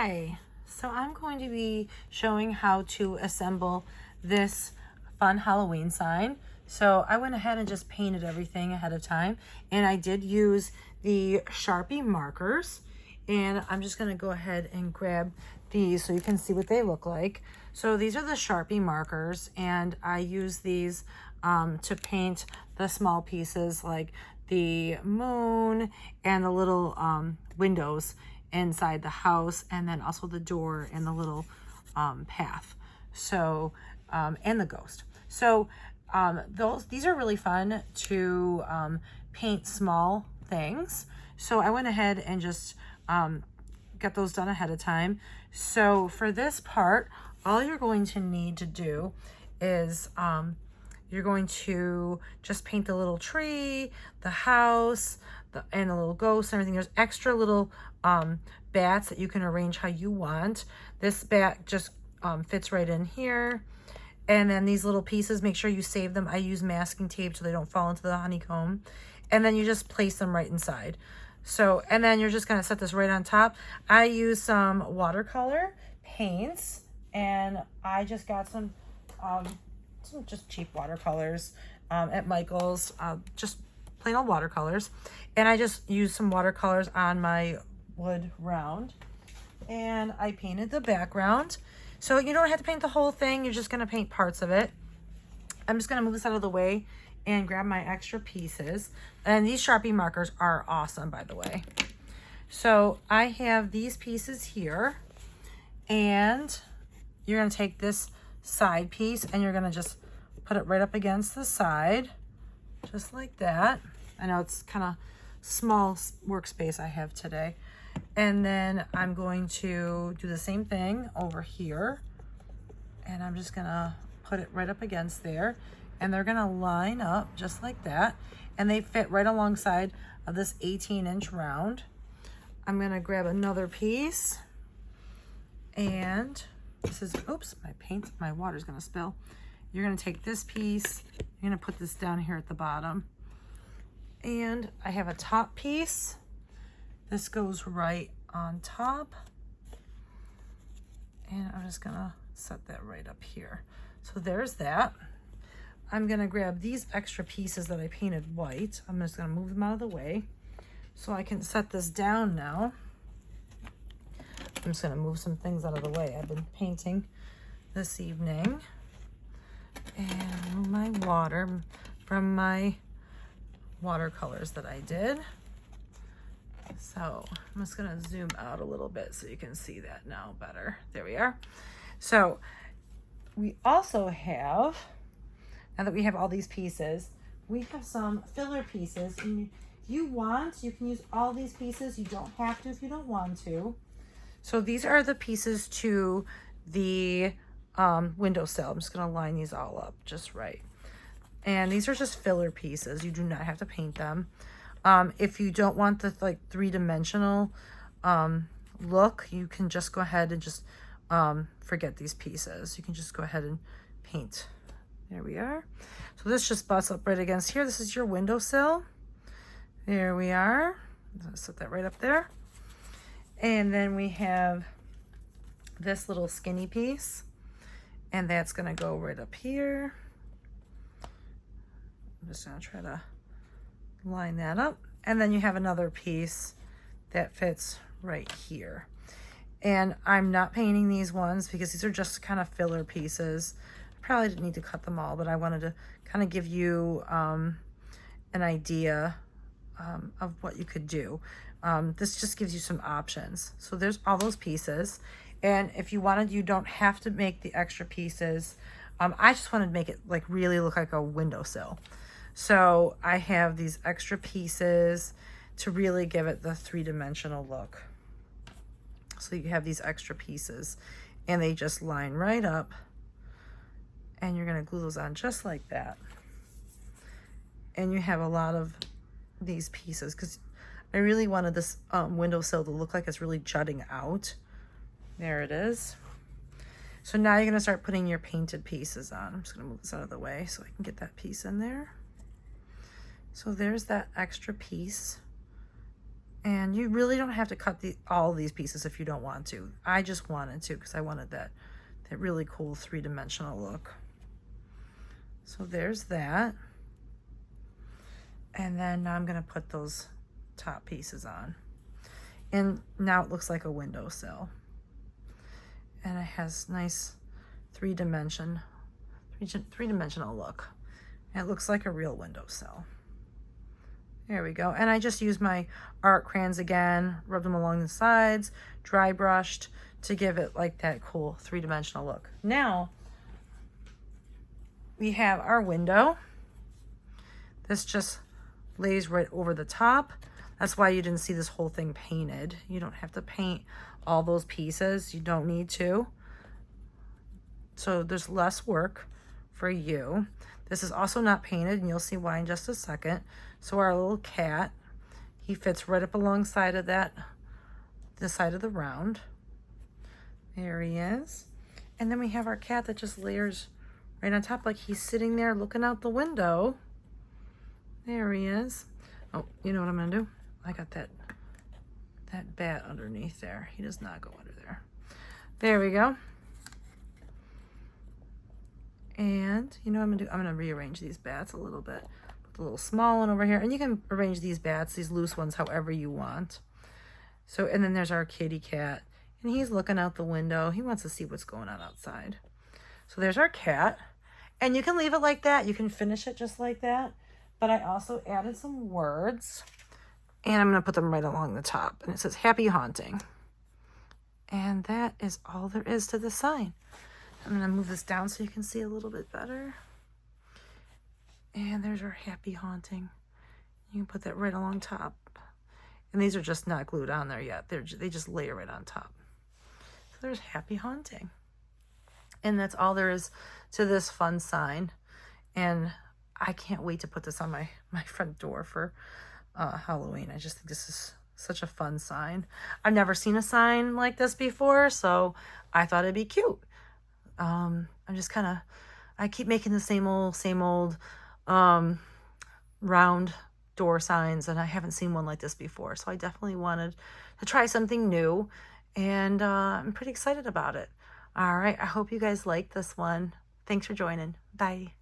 Hi, so I'm going to be showing how to assemble this fun Halloween sign. So I went ahead and just painted everything ahead of time, and I did use the Sharpie markers, and I'm just going to go ahead and grab these so you can see what they look like. So these are the Sharpie markers, and I use these to paint the small pieces like the moon and the little windows inside the house, and then also the door and the little path, so and the ghost. So these are really fun to paint small things. So I went ahead and just get those done ahead of time. So for this part, all you're going to need to do is you're going to just paint the little tree, the house, and the little ghost and everything. There's extra little bats that you can arrange how you want. This bat just fits right in here. And then these little pieces, make sure you save them. I use masking tape so they don't fall into the honeycomb. And then you just place them right inside. So, and then you're just gonna set this right on top. I use some watercolor paints, and I just got some just cheap watercolors at Michael's, just plain old watercolors. And I just used some watercolors on my wood round, and I painted the background. So you don't have to paint the whole thing, you're just gonna paint parts of it. I'm just gonna move this out of the way and grab my extra pieces. And these Sharpie markers are awesome, by the way. So I have these pieces here, and you're gonna take this side piece and you're gonna just put it right up against the side, just like that. I know it's kind of small workspace I have today. And then I'm going to do the same thing over here, and I'm just gonna put it right up against there, and they're gonna line up just like that, and they fit right alongside of this 18-inch round. I'm gonna grab another piece, and this is, oops, my water's gonna spill. You're gonna take this piece, you're gonna put this down here at the bottom, and I have a top piece. This goes right on top, and I'm just gonna set that right up here. So there's that. I'm gonna grab these extra pieces that I painted white. I'm just gonna move them out of the way so I can set this down now. I'm just gonna move some things out of the way I've been painting this evening, and move my water from my watercolors that I did. So I'm just gonna zoom out a little bit so you can see that now better. There we are. So we also have, now that we have all these pieces, we have some filler pieces. And if you want, you can use all these pieces. You don't have to if you don't want to. So these are the pieces to the windowsill. I'm just gonna line these all up just right. And these are just filler pieces. You do not have to paint them. If you don't want the like three-dimensional look, you can just go ahead and just forget these pieces. You can just go ahead and paint. There we are. So this just butts up right against here. This is your windowsill. There we are. I'm gonna set that right up there. And then we have this little skinny piece, and that's gonna go right up here. I'm just gonna try to line that up, and then you have another piece that fits right here. And I'm not painting these ones because these are just kind of filler pieces. I probably didn't need to cut them all, but I wanted to kind of give you an idea of what you could do. This just gives you some options. So there's all those pieces, and if you wanted, you don't have to make the extra pieces. I just wanted to make it like really look like a windowsill. So I have these extra pieces to really give it the three-dimensional look. So you have these extra pieces, and they just line right up, and you're gonna glue those on just like that. And you have a lot of these pieces because I really wanted this windowsill to look like it's really jutting out. There it is. So now you're gonna start putting your painted pieces on. I'm just gonna move this out of the way so I can get that piece in there. So there's that extra piece, And you really don't have to cut all these pieces if you don't want to. I just wanted to because I wanted that really cool 3-dimensional look. So there's that. And then now I'm going to put those top pieces on. And now it looks like a windowsill. And it has nice three-dimensional look. And it looks like a real windowsill. There we go. And I just used my art crayons again, rubbed them along the sides, dry brushed to give it like that cool 3-dimensional look. Now we have our window. This just lays right over the top. That's why you didn't see this whole thing painted. You don't have to paint all those pieces. You don't need to. So there's less work for you. This is also not painted, and you'll see why in just a second. So our little cat, he fits right up alongside of that, the side of the round. There he is. And then we have our cat that just layers right on top, like he's sitting there looking out the window. There he is. Oh, you know what I'm gonna do? I got that bat underneath there. He does not go under there. There we go. And you know what I'm gonna do? I'm gonna rearrange these bats a little bit. Put the little small one over here. And you can arrange these bats, these loose ones, however you want. So, and then there's our kitty cat. And he's looking out the window. He wants to see what's going on outside. So there's our cat. And you can leave it like that. You can finish it just like that. But I also added some words. And I'm gonna put them right along the top. And it says, Happy Haunting. And that is all there is to the sign. I'm going to move this down so you can see a little bit better. And there's our Happy Haunting. You can put that right along top. And these are just not glued on there yet. They just layer right on top. So there's Happy Haunting. And that's all there is to this fun sign. And I can't wait to put this on my front door for Halloween. I just think this is such a fun sign. I've never seen a sign like this before, so I thought it'd be cute. I'm just I keep making the same old round door signs, and I haven't seen one like this before. So I definitely wanted to try something new, and I'm pretty excited about it. All right, I hope you guys like this one. Thanks for joining. Bye.